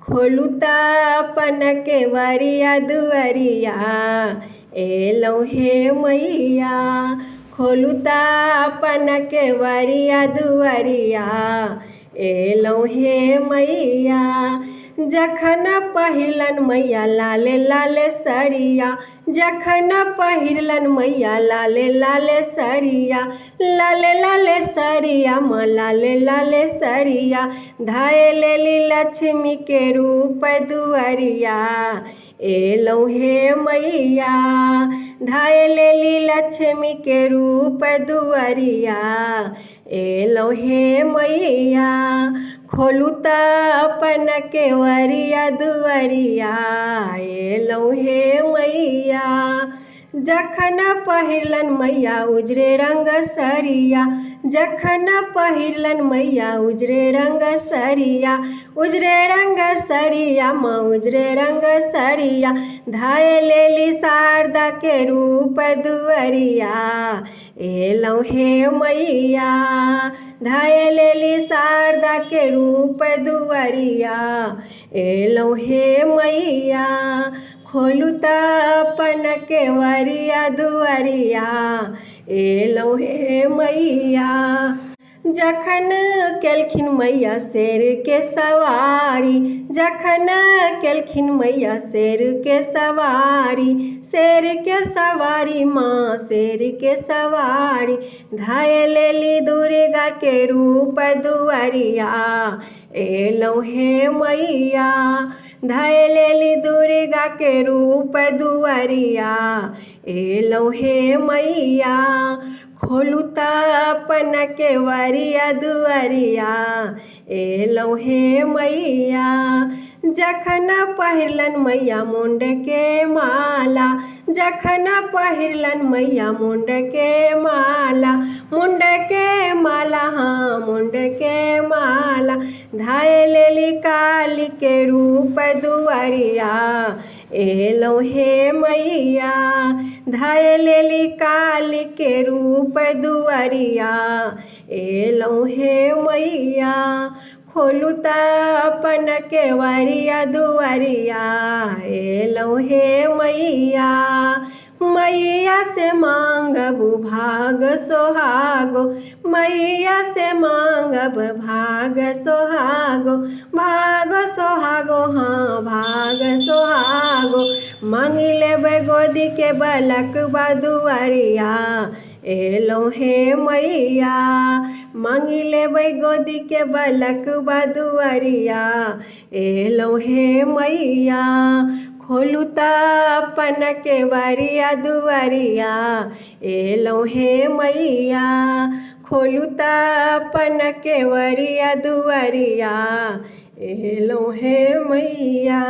खोलू त अपन केवरिया दुअरिया एलौं हे मैया। खोलू त अपन केवरिया दुअरिया एलौं हे मैया। जखन पहिरलन मैया लाले लाले सरिया, जखन पहिरलन मैया लाले लाले सरिया, लाले लाले सरिया माँ लाले लाले सरिया। धाय लेली लक्ष्मी के रूप दुअरिया एलौं हे मैया। धाय लेली लक्ष्मी के रूप दुअरिया एलौं हे मैया। खोलू त अपन केवरिया दुअरिया एलौं हे मैया। जखन पहिरलन मैया उजरे रंग सरिया, जखन पहिरलन मैया उजरे रंग सरिया, उजरे रंग सरिया माँ उजरे रंग सरिया। धाय लेली शारदा के रूप दुअरिया एलौं हे मैया। धाय लेली शारदा के रूप दुअरिया एलौं हे मैया। खोलू त अपन केवरिया दुअरिया एलौं हे मैया। जखन केलखिन मैया शेर के सवारी, जखन केलखिन मैया शेर के सवारी, शेर के सवारी माँ शेर के सवारी। धाय लेली दुर्गा के रूप दुअरिया एलौं हे मैया। धाय लेली दुर्गा के रूप दुअरिया एलौं हे मैया। खोलू त अपन केवरिया दुअरिया एलौं हे मैया। जखन पहिरलन मैया मुंड के माला, जखन पहिरलन मैया मुंड के माला, मुंड के माला हाँ मुंड के माला। धाय लेली काली के रूप दुअरिया एलौं हे मैया। धाय लेली काली के रूप दुअरिया एलौं हे मैया। खोलू त अपन केवरिया दुअरिया एलौं हे मैया। मैया से मांगबू भाग सोहागो, मैया से मांगब भाग सोहागो, भाग सोहागो हाँ भाग सोहागो। मांग लेबै गोदी के बलक दुअरिया एलौं हे मैया। मांग लेबै गोदी के बलक दुअरिया एलौं हे मैया। खोलू त अपन केवरिया दुअरिया एलौं हे मैया। खोलू त अपन केवरिया दुअरिया एलौं हे मैया।